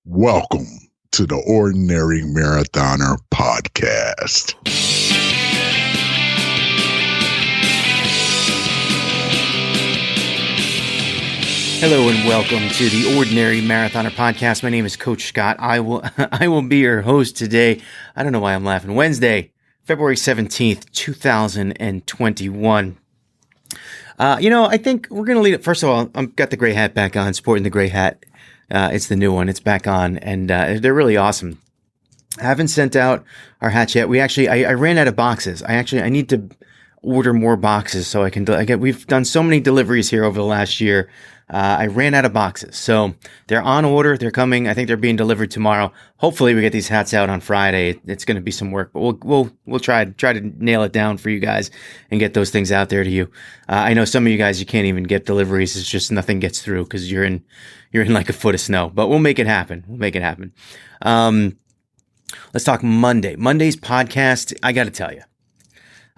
Welcome to the Ordinary Marathoner Podcast. Hello and welcome to the Ordinary Marathoner Podcast. My name is Coach Scott. I will be your host today. I don't know why I'm laughing. Wednesday, February 17th, 2021. I think we're going to lead it. First of all, I've got the gray hat back on, sporting the gray hat. It's the new one. It's back on, and they're really awesome. I haven't sent out our hats yet. I ran out of boxes. I need to order more boxes so I can. We've done so many deliveries here over the last year. I ran out of boxes, so they're on order. They're coming. I think they're being delivered tomorrow. Hopefully, we get these hats out on Friday. It's going to be some work, but we'll try to nail it down for you guys and get those things out there to you. I know some of you guys, you can't even get deliveries. It's just nothing gets through because you're in like a foot of snow. But we'll make it happen. Let's talk Monday. Monday's podcast. I got to tell you.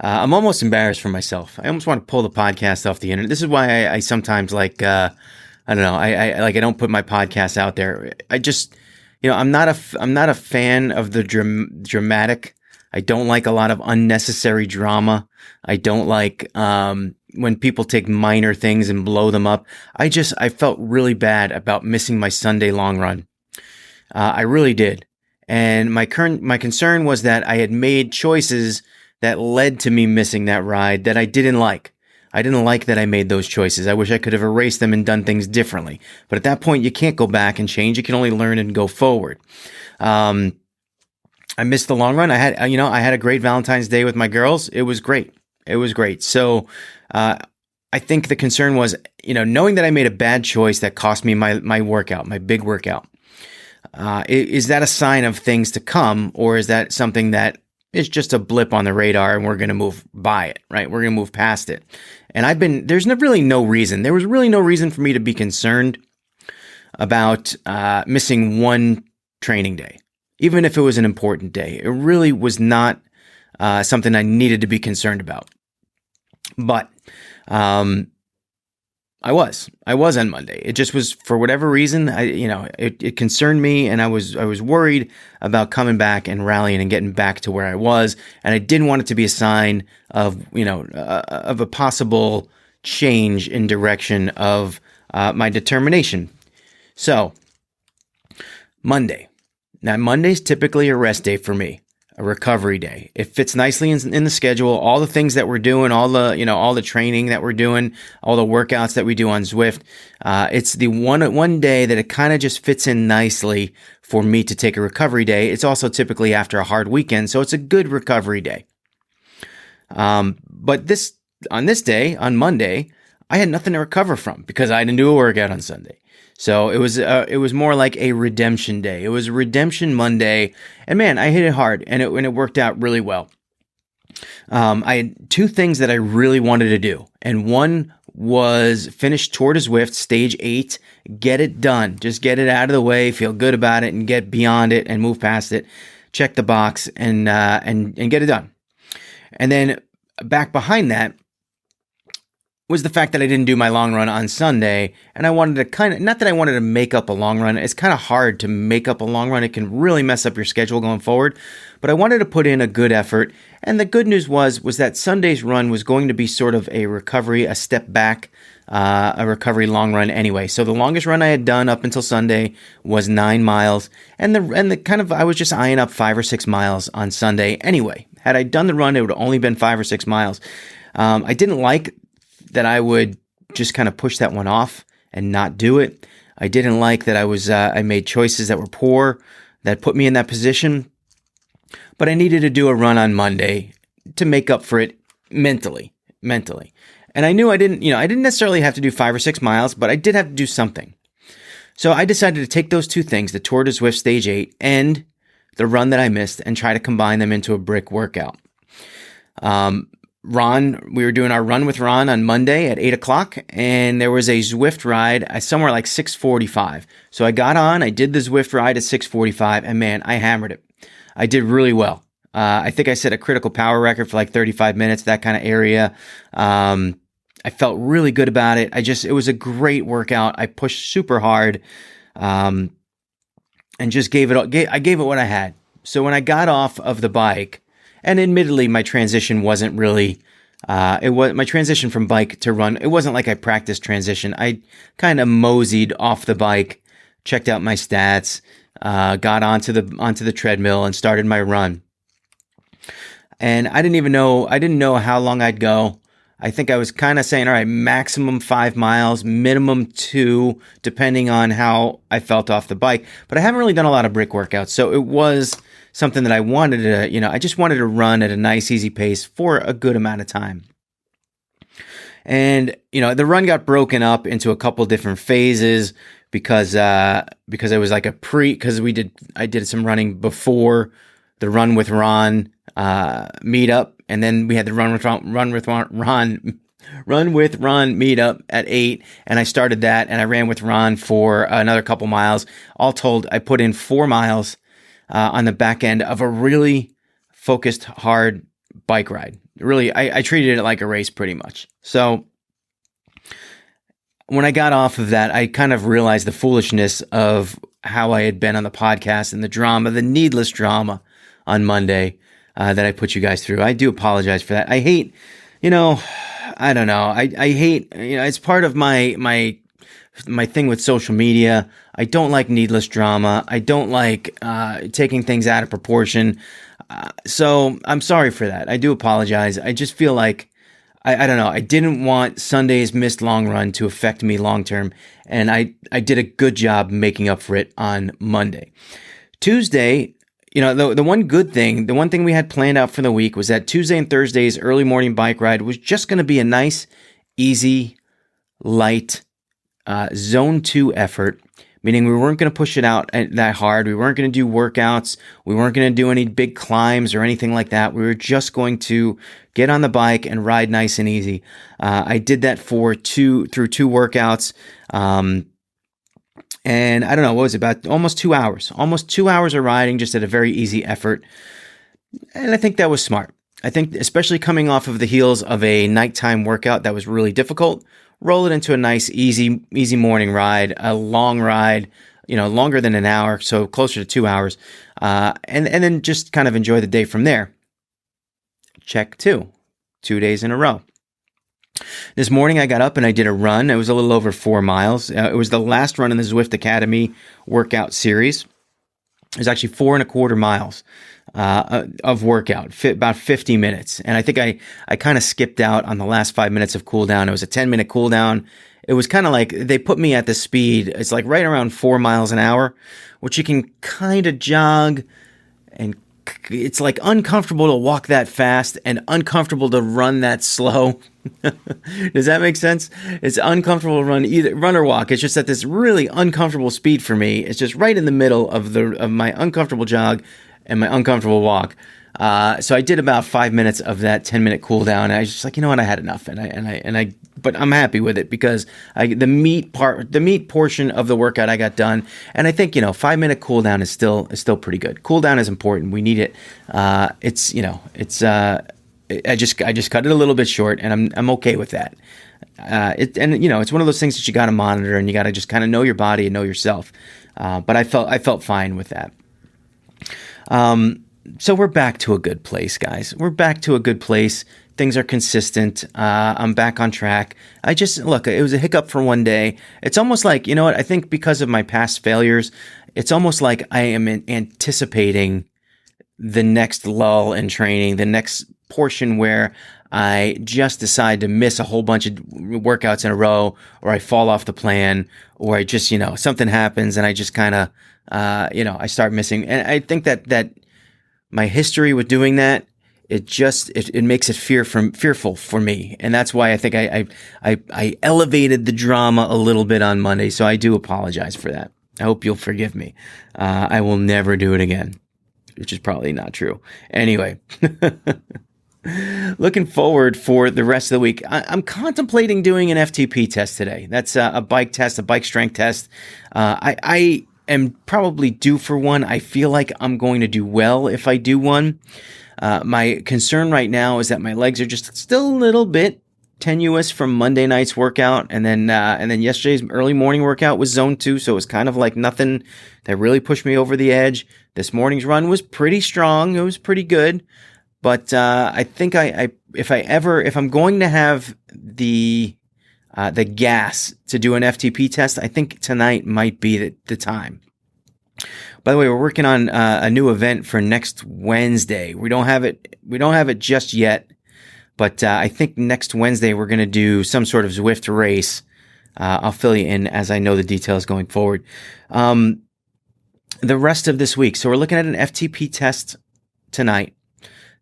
I'm almost embarrassed for myself. I almost want to pull the podcast off the internet. This is why I sometimes I don't put my podcast out there. I just, I'm not a fan of the dramatic. I don't like a lot of unnecessary drama. I don't like when people take minor things and blow them up. I felt really bad about missing my Sunday long run. I really did. And my concern was that I had made choices that led to me missing that ride that I didn't like. I didn't like that I made those choices. I wish I could have erased them and done things differently. But at that point, you can't go back and change. You can only learn and go forward. I missed the long run. I had a great Valentine's Day with my girls. It was great. So, I think the concern was, knowing that I made a bad choice that cost me my workout, my big workout. Is that a sign of things to come, or is that something that it's just a blip on the radar and we're going to move by it, right? We're going to move past it. And there was really no reason for me to be concerned about missing one training day, even if it was an important day. It really was not something I needed to be concerned about. But I was on Monday. It just was, for whatever reason, it concerned me, and I was worried about coming back and rallying and getting back to where I was, and I didn't want it to be a sign of a possible change in direction of my determination. So, Monday. Now, Monday's typically a rest day for me. A recovery day. It fits nicely in the schedule. All the things that we're doing, all the training that we're doing, all the workouts that we do on Zwift. It's the one day that it kind of just fits in nicely for me to take a recovery day. It's also typically after a hard weekend, so it's a good recovery day. But on this day, on Monday, I had nothing to recover from because I didn't do a workout on Sunday. So it was more like a redemption day. It was a redemption Monday, and man, I hit it hard, and it worked out really well. I had two things that I really wanted to do, and one was finish Tour de Zwift Stage 8, get it done, just get it out of the way, feel good about it, and get beyond it and move past it, check the box, and get it done. And then back behind that was the fact that I didn't do my long run on Sunday, and I wanted to not that I wanted to make up a long run. It's kind of hard to make up a long run. It can really mess up your schedule going forward, but I wanted to put in a good effort. And the good news was that Sunday's run was going to be sort of a recovery, a step back, a recovery long run anyway. So the longest run I had done up until Sunday was 9 miles, and I was just eyeing up 5 or 6 miles on Sunday anyway. Had I done the run, it would have only been 5 or 6 miles. I didn't like that I would just kind of push that one off and not do it. I didn't like that I made choices that were poor, that put me in that position. But I needed to do a run on Monday to make up for it mentally. And I knew I didn't necessarily have to do 5 or 6 miles, but I did have to do something. So I decided to take those two things, the Tour de Zwift Stage 8 and the run that I missed, and try to combine them into a brick workout. We were doing our run with Ron on Monday at 8 o'clock, and there was a Zwift ride somewhere like 6:45. So I got on, I did the Zwift ride at 6:45, and man, I hammered it. I did really well. I think I set a critical power record for like 35 minutes, that kind of area. I felt really good about it. It was a great workout. I pushed super hard. and just gave it. I gave it what I had. So when I got off of the bike, and admittedly, my transition wasn't really. It was my transition from bike to run. It wasn't like I practiced transition. I kind of moseyed off the bike, checked out my stats, got onto the treadmill, and started my run. And I didn't know how long I'd go. I think I was kind of saying, all right, maximum 5 miles, minimum 2, depending on how I felt off the bike. But I haven't really done a lot of brick workouts. So it was something that I wanted to, I just wanted to run at a nice, easy pace for a good amount of time. And, the run got broken up into a couple different phases because it was like I did some running before the Run with Ron meetup, and then we had the Run with Ron meetup at 8, and I started that, and I ran with Ron for another couple miles. All told, I put in 4 miles on the back end of a really focused, hard bike ride. Really, I treated it like a race pretty much. So when I got off of that, I kind of realized the foolishness of how I had been on the podcast and the needless drama on Monday that I put you guys through. I do apologize for that. I hate, I don't know. I hate, it's part of my thing with social media. I don't like needless drama. I don't like taking things out of proportion. So I'm sorry for that. I do apologize. I just feel like, I don't know. I didn't want Sunday's missed long run to affect me long term. And I did a good job making up for it on Monday. Tuesday, the one thing we had planned out for the week was that Tuesday and Thursday's early morning bike ride was just going to be a nice, easy, light, zone 2 effort, meaning we weren't going to push it out that hard. We weren't going to do workouts. We weren't going to do any big climbs or anything like that. We were just going to get on the bike and ride nice and easy. I did that through 2 workouts. And I don't know, what was it, about almost 2 hours of riding just at a very easy effort. And I think that was smart. I think especially coming off of the heels of a nighttime workout that was really difficult, roll it into a nice, easy morning ride, a long ride, longer than an hour, so closer to 2 hours, and then just kind of enjoy the day from there. Check 2 days in a row. This morning I got up and I did a run. It was a little over 4 miles. It was the last run in the Zwift Academy workout series. It was actually 4.25 miles of workout, about 50 minutes. And I think I kind of skipped out on the last 5 minutes of cool down. It was a 10-minute cool down. It was kind of like they put me at the speed. It's like right around 4 miles an hour, which you can kind of jog, and it's like uncomfortable to walk that fast and uncomfortable to run that slow. Does that make sense? It's uncomfortable to run or walk. It's just at this really uncomfortable speed for me. It's just right in the middle of my uncomfortable jog and my uncomfortable walk. So I did about 5 minutes of that 10-minute cool down. And I was just like, I had enough, but I'm happy with it because the meat portion of the workout I got done, and I think 5-minute cool down is still pretty good. Cool down is important. We need it. I just cut it a little bit short, and I'm okay with that. It's one of those things that you got to monitor, and you got to just kind of know your body and know yourself. But I felt fine with that. So we're back to a good place, guys. We're back to a good place. Things are consistent. I'm back on track. It was a hiccup for one day. It's almost like, I think because of my past failures, it's almost like I am anticipating the next lull in training, the next portion where I just decide to miss a whole bunch of workouts in a row, or I fall off the plan, or I just, something happens and I just kind of, I start missing. And I think that my history with doing that, it makes it fearful for me. And that's why I think I elevated the drama a little bit on Monday. So I do apologize for that. I hope you'll forgive me. I will never do it again, which is probably not true. Anyway, looking forward for the rest of the week. I'm contemplating doing an FTP test today. That's a bike test, a bike strength test. I am probably due for one. I feel like I'm going to do well if I do one. My concern right now is that my legs are just still a little bit tenuous from Monday night's workout, and then yesterday's early morning workout was zone 2, so it was kind of like nothing that really pushed me over the edge. This morning's run was pretty strong. It was pretty good, but I think if I'm going to have the gas to do an FTP test, I think tonight might be the time. By the way, we're working on a new event for next Wednesday. We don't have it just yet, but I think next Wednesday we're going to do some sort of Zwift race. I'll fill you in as I know the details going forward. The rest of this week, so we're looking at an FTP test tonight.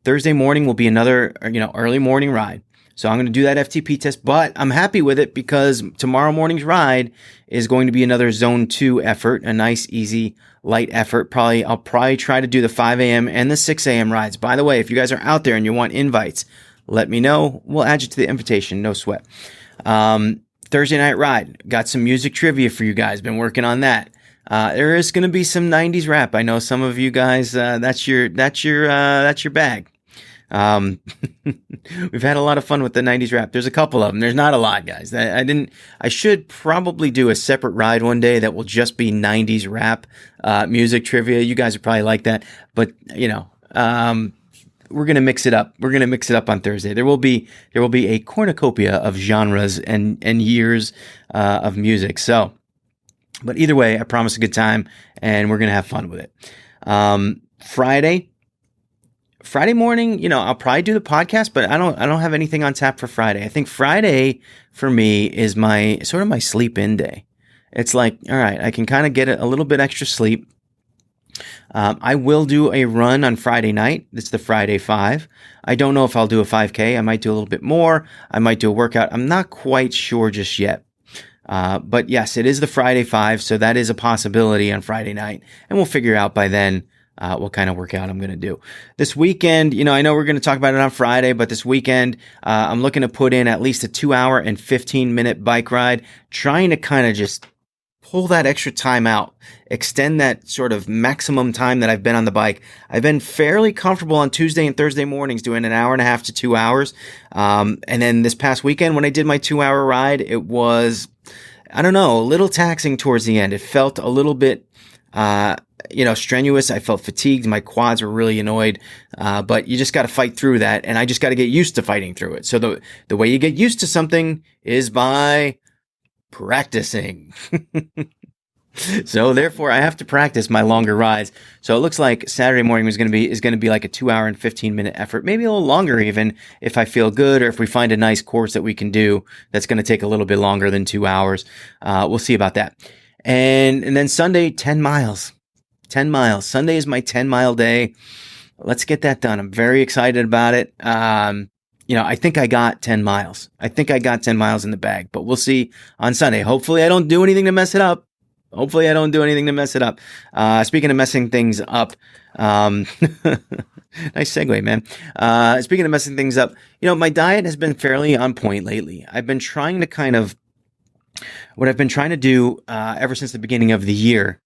Thursday morning will be another, early morning ride. So I'm going to do that FTP test, but I'm happy with it because tomorrow morning's ride is going to be another zone 2 effort, a nice, easy, light effort. I'll probably try to do the 5 a.m. and the 6 a.m. rides. By the way, if you guys are out there and you want invites, let me know. We'll add you to the invitation. No sweat. Thursday night ride. Got some music trivia for you guys. Been working on that. There is going to be some 90s rap. I know some of you guys, that's your bag. We've had a lot of fun with the 90s rap. There's a couple of them. There's not a lot, guys. I should probably do a separate ride one day that will just be 90s rap, music trivia. You guys would probably like that, but we're going to mix it up. We're going to mix it up on Thursday. There will be a cornucopia of genres and years, of music. So, but either way, I promise a good time and we're going to have fun with it. Friday morning, I'll probably do the podcast, but I don't have anything on tap for Friday. I think Friday for me is my sleep in day. It's like, all right, I can kind of get a little bit extra sleep. I will do a run on Friday night. It's the Friday 5. I don't know if I'll do a 5K. I might do a little bit more. I might do a workout. I'm not quite sure just yet. But yes, it is the Friday 5. So that is a possibility on Friday night. And we'll figure out by then what kind of workout I'm going to do. This weekend, I know we're going to talk about it on Friday, but this weekend, I'm looking to put in at least a 2 hour and 15-minute bike ride, trying to kind of just pull that extra time out, extend that sort of maximum time that I've been on the bike. I've been fairly comfortable on Tuesday and Thursday mornings doing an hour and a half to 2 hours. And then this past weekend when I did my 2 hour ride, it was, a little taxing towards the end. It felt a little bit, strenuous. I felt fatigued. My quads were really annoyed. But you just got to fight through that. And I just got to get used to fighting through it. So the way you get used to something is by practicing. So therefore I have to practice my longer rides. So it looks like Saturday morning is going to be like a 2 hour and 15-minute effort, maybe a little longer even if I feel good or if we find a nice course that we can do that's going to take a little bit longer than 2 hours. We'll see about that. And then Sunday, 10 miles. 10 miles. Sunday is my 10-mile day. Let's get that done. I'm very excited about it. I think I got 10 miles. I think I got 10 miles in the bag, but we'll see on Sunday. Hopefully I don't do anything to mess it up. Speaking of messing things up, nice segue, man. Speaking of messing things up, my diet has been fairly on point lately. I've been trying to what I've been trying to do, ever since the beginning of the year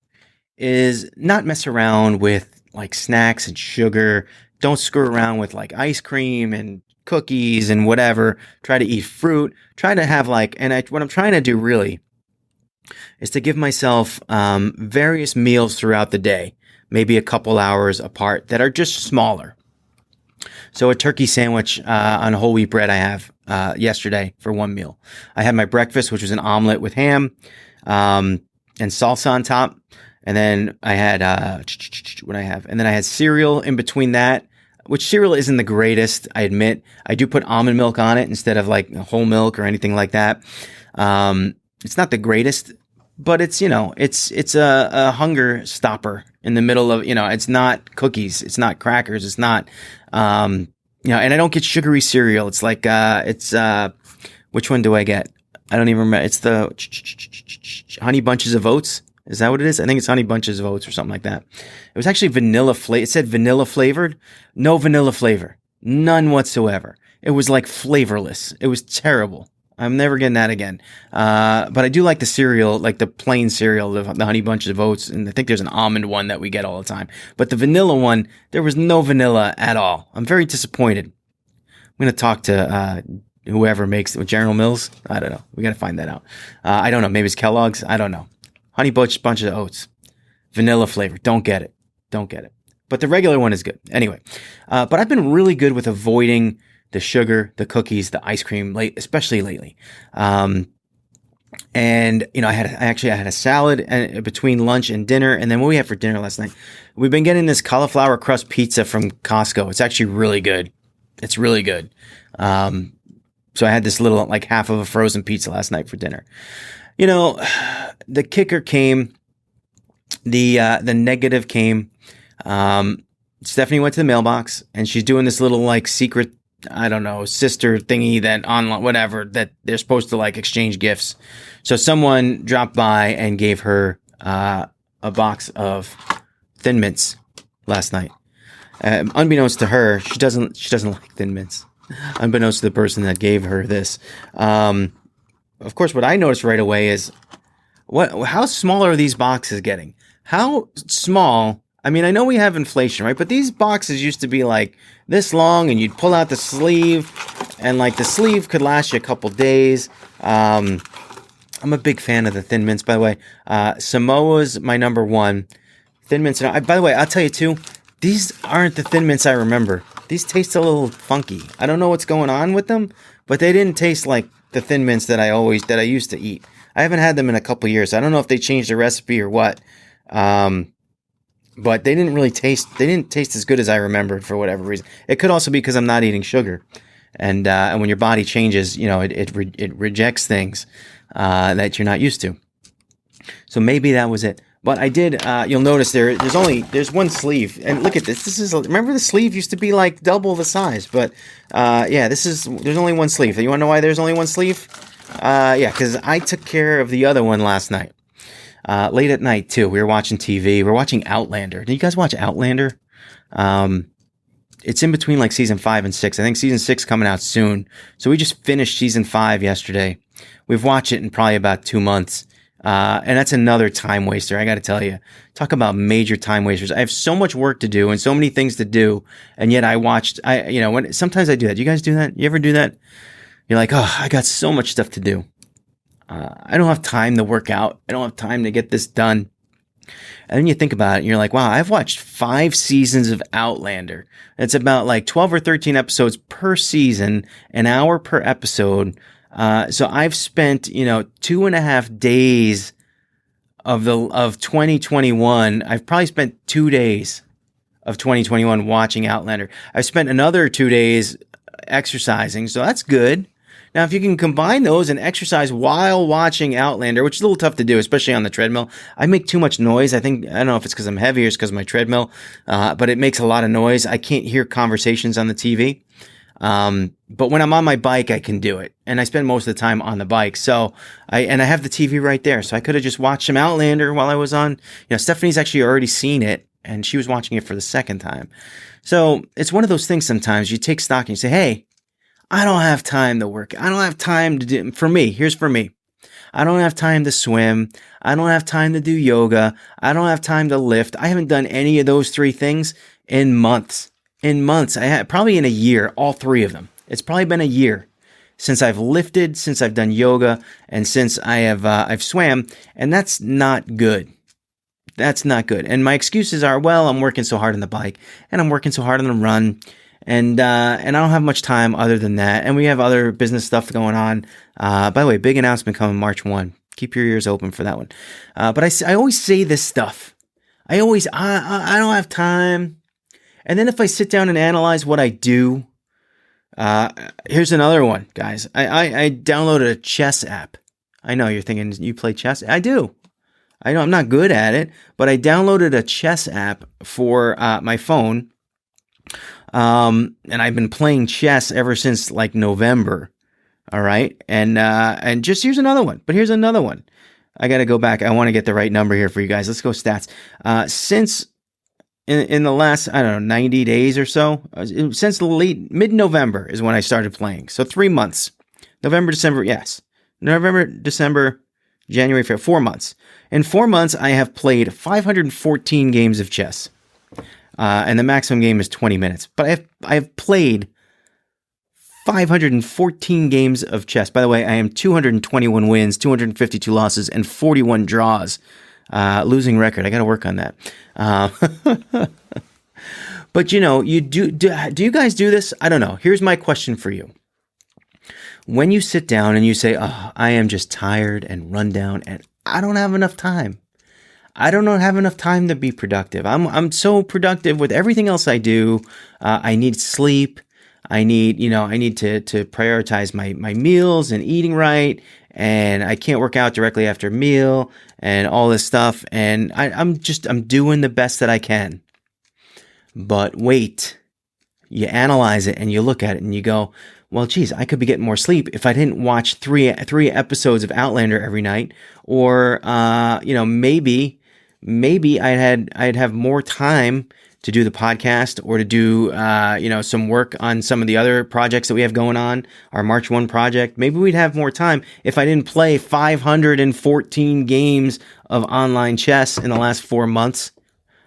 is not mess around with like snacks and sugar. Don't screw around with like ice cream and cookies and whatever. Try to eat fruit. Try to have what I'm trying to do really is to give myself various meals throughout the day, maybe a couple hours apart that are just smaller. So a turkey sandwich on whole wheat bread I have yesterday for one meal. I had my breakfast, which was an omelet with ham and salsa on top. And then I had And then I had cereal in between that, which cereal isn't the greatest, I admit. I do put almond milk on it instead of like whole milk or anything like that. It's not the greatest, but it's a hunger stopper in the middle of, it's not cookies, it's not crackers, it's not, and I don't get sugary cereal. It's like, which one do I get? I don't even remember. It's the Honey Bunches of Oats. Is that what it is? I think it's Honey Bunches of Oats or something like that. It was actually vanilla flavor. It said vanilla flavored. No vanilla flavor. None whatsoever. It was like flavorless. It was terrible. I'm never getting that again. But I do like the cereal, like the plain cereal, the Honey Bunches of Oats. And I think there's an almond one that we get all the time. But the vanilla one, there was no vanilla at all. I'm very disappointed. I'm going to talk to whoever makes it. General Mills? I don't know. We got to find that out. I don't know. Maybe it's Kellogg's. I don't know. Honey Bunch of Oats. Vanilla flavor. Don't get it. But the regular one is good. Anyway, but I've been really good with avoiding the sugar, the cookies, the ice cream, especially lately. And I had a salad between lunch and dinner, and then what we had for dinner last night, we've been getting this cauliflower crust pizza from Costco. It's actually really good. It's really good. So I had this little half of a frozen pizza last night for dinner. The kicker came. The negative came. Stephanie went to the mailbox, and she's doing this little secret, I don't know, sister thingy that online, whatever, that they're supposed to exchange gifts. So someone dropped by and gave her a box of Thin Mints last night. Unbeknownst to her, she doesn't like Thin Mints. Unbeknownst to the person that gave her this. Of course, what I noticed right away is how small are these boxes getting? How small? I mean, I know we have inflation, right? But these boxes used to be this long, and you'd pull out the sleeve, and the sleeve could last you a couple days. I'm a big fan of the Thin Mints, by the way. Samoa's my number one. Thin Mints. By the way, I'll tell you too, these aren't the Thin Mints I remember. These taste a little funky. I don't know what's going on with them, but they didn't taste like the Thin Mints that I used to eat. I haven't had them in a couple years. I don't know if they changed the recipe or what. But they didn't taste as good as I remembered for whatever reason. It could also be because I'm not eating sugar. And when your body changes, it rejects things that you're not used to. So maybe that was it. But I did, you'll notice there's one sleeve. And look at this. Remember the sleeve used to be double the size. But there's only one sleeve. You want to know why there's only one sleeve? Because I took care of the other one last night. Late at night too. We were watching TV. We're watching Outlander. Did you guys watch Outlander? It's in between season 5 and 6. I think season 6 coming out soon. So we just finished season 5 yesterday. We've watched it in probably about 2 months. And that's another time waster. I got to tell you, talk about major time wasters. I have so much work to do and so many things to do. And yet sometimes I do that. You guys do that? You ever do that? You're I got so much stuff to do. I don't have time to work out. I don't have time to get this done. And then you think about it, and you're wow, I've watched 5 seasons of Outlander. It's about 12 or 13 episodes per season, an hour per episode. So I've spent, 2.5 days of 2021. I've probably spent 2 days of 2021 watching Outlander. I've spent another 2 days exercising, so that's good. Now, if you can combine those and exercise while watching Outlander, which is a little tough to do, especially on the treadmill. I make too much noise. I don't know if it's because I'm heavy or it's because of my treadmill, but it makes a lot of noise. I can't hear conversations on the TV. But when I'm on my bike, I can do it. And I spend most of the time on the bike. So I have the TV right there. So I could have just watched some Outlander while I was on. Stephanie's actually already seen it, and she was watching it for the second time. So it's one of those things sometimes you take stock and you say, hey, I don't have time to work. I don't have time to do, for me, here's for me. I don't have time to swim. I don't have time to do yoga. I don't have time to lift. I haven't done any of those 3 things in months. Probably in a year, all 3 of them. It's probably been a year since I've lifted, since I've done yoga, and since I've swam, and that's not good. That's not good. And my excuses are, well, I'm working so hard on the bike, and I'm working so hard on the run, and I don't have much time other than that. And we have other business stuff going on. By the way, big announcement coming March 1. Keep your ears open for that one. But I always say this stuff. I don't have time. And then if I sit down and analyze what I do, here's another one, guys. I downloaded a chess app. I know you're thinking, you play chess? I do. I know I'm not good at it, but I downloaded a chess app for my phone. And I've been playing chess ever since November. All right. And just here's another one, but here's another one. I got to go back. I want to get the right number here for you guys. Let's go stats. Since in the last, 90 days or so, since mid-November is when I started playing. So 3 months, November, December. Yes. November, December, January, February, 4 months. In 4 months, I have played 514 games of chess. And the maximum game is 20 minutes. But I have played 514 games of chess. By the way, I am 221 wins, 252 losses, and 41 draws. Losing record. I got to work on that. But you do you guys do this? I don't know. Here's my question for you. When you sit down and you say, "Oh, I am just tired and run down, and I don't have enough time. I don't have enough time to be productive. I'm so productive with everything else I do. I need sleep. I need to prioritize my meals and eating right, and I can't work out directly after a meal and all this stuff. And I'm doing the best that I can. But wait, you analyze it and you look at it and you go, well, geez, I could be getting more sleep if I didn't watch three episodes of Outlander every night, or maybe I'd have more time to do the podcast or to do some work on some of the other projects that we have going on, our March 1 project. Maybe we'd have more time if I didn't play 514 games of online chess in the last 4 months.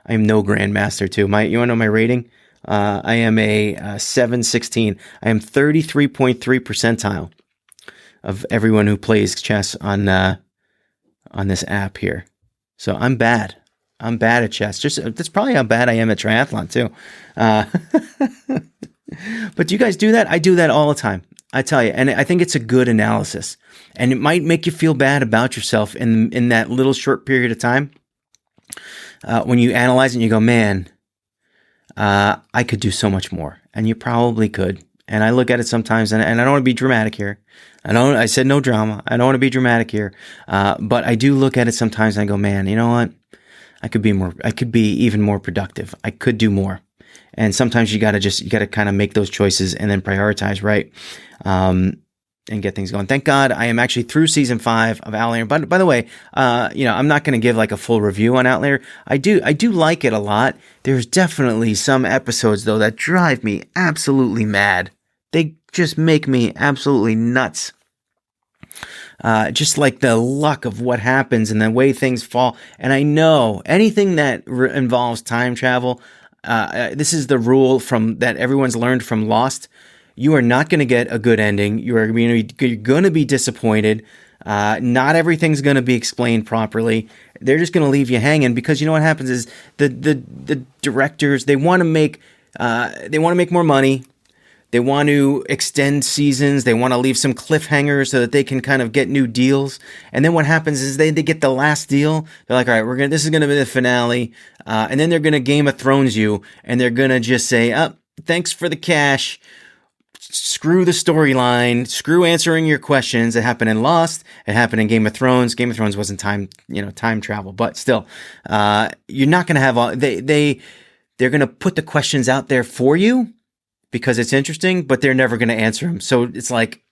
I am no grandmaster too. You want to know my rating? I am a 716. I am 33.3 percentile of everyone who plays chess on this app here. So I'm bad. I'm bad at chess. That's probably how bad I am at triathlon too. But do you guys do that? I do that all the time. I tell you, and I think it's a good analysis, and it might make you feel bad about yourself in that little short period of time. When you analyze it and you go, man, I could do so much more. And you probably could. And I look at it sometimes, and I don't want to be dramatic here. I said no drama. I don't want to be dramatic here. But I do look at it sometimes and I go, man, you know what? I could be even more productive. I could do more. And sometimes you gotta kind of make those choices and then prioritize, right? And get things going. Thank God I am actually through season 5 of Outlander. But by the way, I'm not going to give like a full review on Outlander. I do like it a lot. There's definitely some episodes though that drive me absolutely mad. They just make me absolutely nuts. Just like the luck of what happens and the way things fall. And I know anything that involves time travel, this is the rule that everyone's learned from Lost. You are not going to get a good ending. You're going to be disappointed. Not everything's going to be explained properly. They're just going to leave you hanging because you know what happens is the directors, they want to make more money. They want to extend seasons. They want to leave some cliffhangers so that they can kind of get new deals. And then what happens is they get the last deal. They're like, all right, this is going to be the finale. And then they're going to Game of Thrones you, and they're going to just say, thanks for the cash. Screw the storyline, screw answering your questions. It happened in Lost. It happened in Game of Thrones. Game of Thrones wasn't time travel, but still, you're not going to have all, they're going to put the questions out there for you because it's interesting, but they're never going to answer them. So it's like,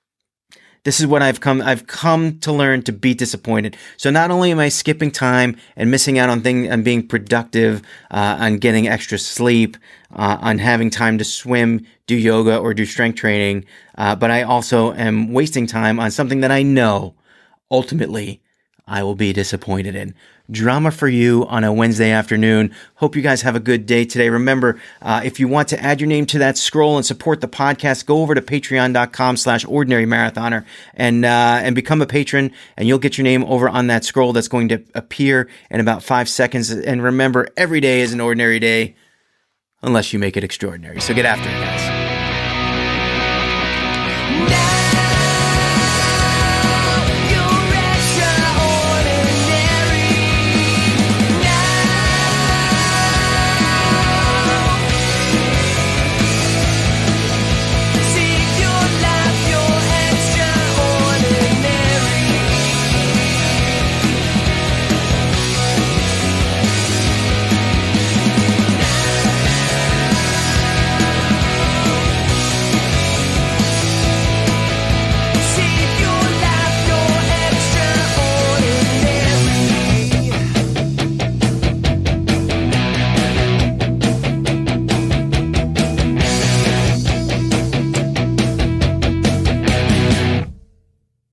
this is what I've come to learn to be disappointed. So not only am I skipping time and missing out on being productive, on getting extra sleep, on having time to swim, do yoga, or do strength training, but I also am wasting time on something that I know ultimately I will be disappointed in. Drama for you on a Wednesday afternoon. Hope you guys have a good day today. Remember, if you want to add your name to that scroll and support the podcast, go over to patreon.com/ordinarymarathoner and become a patron, and you'll get your name over on that scroll that's going to appear in about 5 seconds. And remember, every day is an ordinary day unless you make it extraordinary. So get after it, guys.